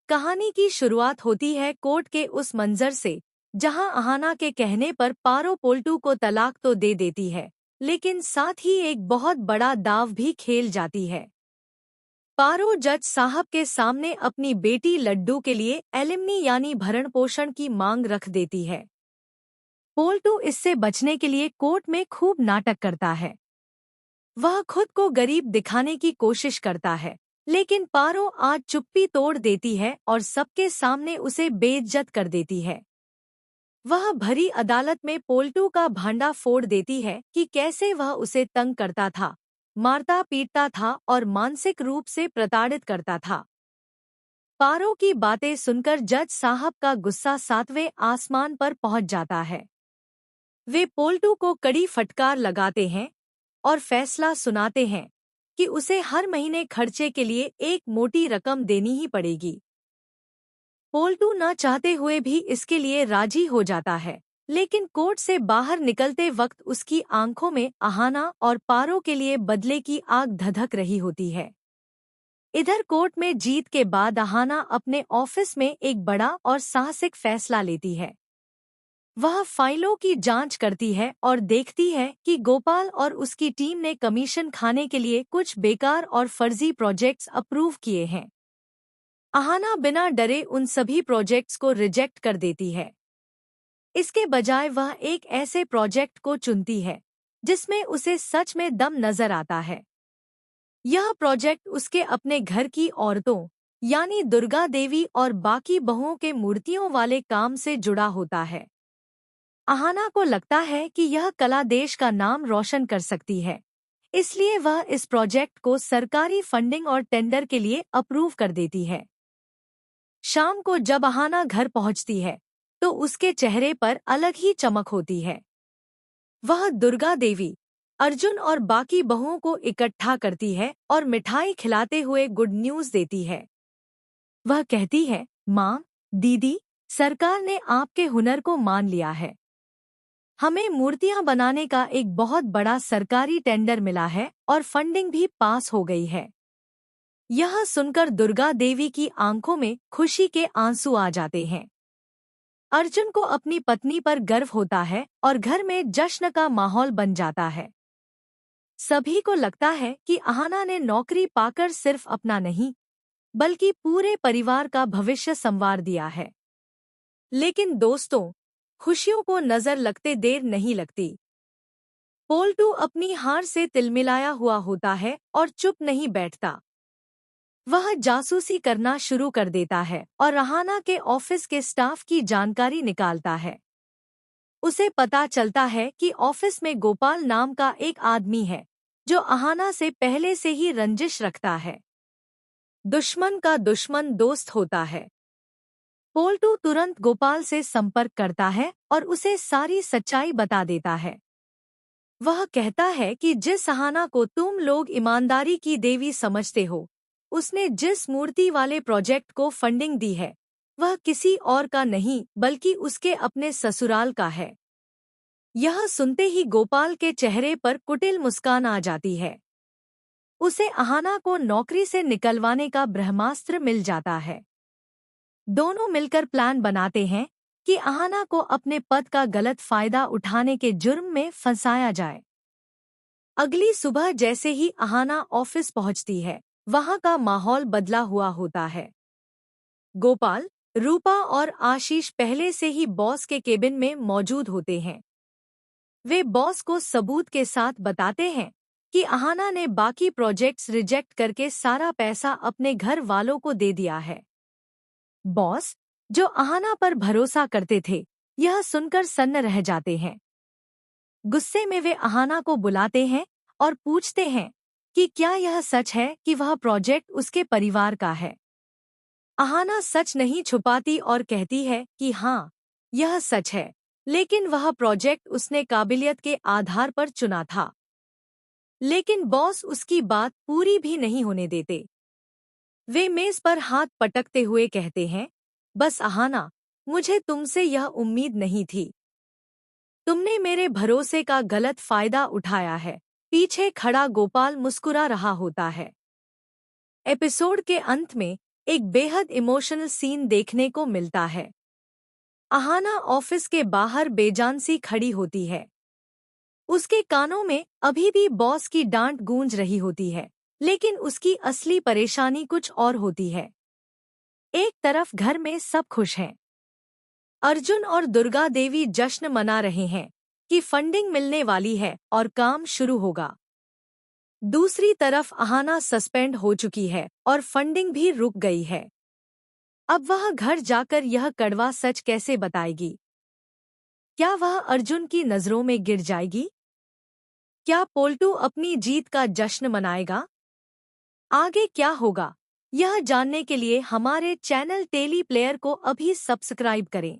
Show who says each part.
Speaker 1: कहानी की शुरुआत होती है कोर्ट के उस मंजर से जहां अहाना के कहने पर पारो पोल्टू को तलाक तो दे देती है, लेकिन साथ ही एक बहुत बड़ा दाव भी खेल जाती है। पारो जज साहब के सामने अपनी बेटी लड्डू के लिए एलिमनी यानी भरण पोषण की मांग रख देती है। पोल्टू इससे बचने के लिए कोर्ट में खूब नाटक करता है। वह खुद को गरीब दिखाने की कोशिश करता है, लेकिन पारो आज चुप्पी तोड़ देती है और सबके सामने उसे बेइज्जत कर देती है। वह भरी अदालत में पोल्टू का भांडा फोड़ देती है कि कैसे वह उसे तंग करता था, मारता पीटता था और मानसिक रूप से प्रताड़ित करता था। पारो की बातें सुनकर जज साहब का गुस्सा 7वें आसमान पर पहुंच जाता है। वे पोल्टू को कड़ी फटकार लगाते हैं और फैसला सुनाते हैं कि उसे हर महीने खर्चे के लिए एक मोटी रकम देनी ही पड़ेगी। पोल्टू न चाहते हुए भी इसके लिए राजी हो जाता है, लेकिन कोर्ट से बाहर निकलते वक्त उसकी आंखों में अहाना और पारो के लिए बदले की आग धधक रही होती है। इधर कोर्ट में जीत के बाद अहाना अपने ऑफिस में एक बड़ा और साहसिक फैसला लेती है। वह फाइलों की जांच करती है और देखती है कि गोपाल और उसकी टीम ने कमीशन खाने के लिए कुछ बेकार और फर्जी प्रोजेक्ट्स अप्रूव किए हैं। अहाना बिना डरे उन सभी प्रोजेक्ट्स को रिजेक्ट कर देती है। इसके बजाय वह एक ऐसे प्रोजेक्ट को चुनती है जिसमें उसे सच में दम नजर आता है। यह प्रोजेक्ट उसके अपने घर की औरतों यानी दुर्गा देवी और बाकी बहुओं के मूर्तियों वाले काम से जुड़ा होता है। अहाना को लगता है कि यह कला देश का नाम रोशन कर सकती है, इसलिए वह इस प्रोजेक्ट को सरकारी फंडिंग और टेंडर के लिए अप्रूव कर देती है। शाम को जब अहाना घर पहुंचती है तो उसके चेहरे पर अलग ही चमक होती है। वह दुर्गा देवी, अर्जुन और बाकी बहुओं को इकट्ठा करती है और मिठाई खिलाते हुए गुड न्यूज़ देती है। वह कहती है, माँ, दीदी, सरकार ने आपके हुनर को मान लिया है। हमें मूर्तियां बनाने का एक बहुत बड़ा सरकारी टेंडर मिला है और फंडिंग भी पास हो गई है। यह सुनकर दुर्गा देवी की आंखों में खुशी के आंसू आ जाते हैं। अर्जुन को अपनी पत्नी पर गर्व होता है और घर में जश्न का माहौल बन जाता है। सभी को लगता है कि अहाना ने नौकरी पाकर सिर्फ अपना नहीं, बल्कि पूरे परिवार का भविष्य संवार दिया है। लेकिन दोस्तों, खुशियों को नजर लगते देर नहीं लगती। पोल्टू अपनी हार से तिलमिलाया हुआ होता है और चुप नहीं बैठता। वह जासूसी करना शुरू कर देता है और अहाना के ऑफिस के स्टाफ की जानकारी निकालता है। उसे पता चलता है कि ऑफिस में गोपाल नाम का एक आदमी है जो अहाना से पहले से ही रंजिश रखता है। दुश्मन का दुश्मन दोस्त होता है। पोल्टू तुरंत गोपाल से संपर्क करता है और उसे सारी सच्चाई बता देता है। वह कहता है कि जिस अहाना को तुम लोग ईमानदारी की देवी समझते हो, उसने जिस मूर्ति वाले प्रोजेक्ट को फंडिंग दी है, वह किसी और का नहीं बल्कि उसके अपने ससुराल का है। यह सुनते ही गोपाल के चेहरे पर कुटिल मुस्कान आ जाती है। उसे अहाना को नौकरी से निकलवाने का ब्रह्मास्त्र मिल जाता है। दोनों मिलकर प्लान बनाते हैं कि अहाना को अपने पद का गलत फायदा उठाने के जुर्म में फंसाया जाए। अगली सुबह जैसे ही अहाना ऑफिस पहुंचती है, वहां का माहौल बदला हुआ होता है। गोपाल, रूपा और आशीष पहले से ही बॉस के केबिन में मौजूद होते हैं। वे बॉस को सबूत के साथ बताते हैं कि अहाना ने बाकी प्रोजेक्ट्स रिजेक्ट करके सारा पैसा अपने घर वालों को दे दिया है। बॉस, जो अहाना पर भरोसा करते थे, यह सुनकर सन्न रह जाते हैं। गुस्से में वे अहाना को बुलाते हैं और पूछते हैं कि क्या यह सच है कि वह प्रोजेक्ट उसके परिवार का है। अहाना सच नहीं छुपाती और कहती है कि हाँ, यह सच है, लेकिन वह प्रोजेक्ट उसने काबिलियत के आधार पर चुना था। लेकिन बॉस उसकी बात पूरी भी नहीं होने देते। वे मेज पर हाथ पटकते हुए कहते हैं, बस अहाना, मुझे तुमसे यह उम्मीद नहीं थी। तुमने मेरे भरोसे का गलत फायदा उठाया है। पीछे खड़ा गोपाल मुस्कुरा रहा होता है। एपिसोड के अंत में एक बेहद इमोशनल सीन देखने को मिलता है। अहाना ऑफिस के बाहर बेजान सी खड़ी होती है। उसके कानों में अभी भी बॉस की डांट गूंज रही होती है, लेकिन उसकी असली परेशानी कुछ और होती है। एक तरफ घर में सब खुश हैं। अर्जुन और दुर्गा देवी जश्न मना रहे हैं कि फंडिंग मिलने वाली है और काम शुरू होगा। दूसरी तरफ अहाना सस्पेंड हो चुकी है और फंडिंग भी रुक गई है। अब वह घर जाकर यह कड़वा सच कैसे बताएगी? क्या वह अर्जुन की नज़रों में गिर जाएगी? क्या पोल्टू अपनी जीत का जश्न मनाएगा? आगे क्या होगा, यह जानने के लिए हमारे चैनल टेली प्लेयर को अभी सब्सक्राइब करें।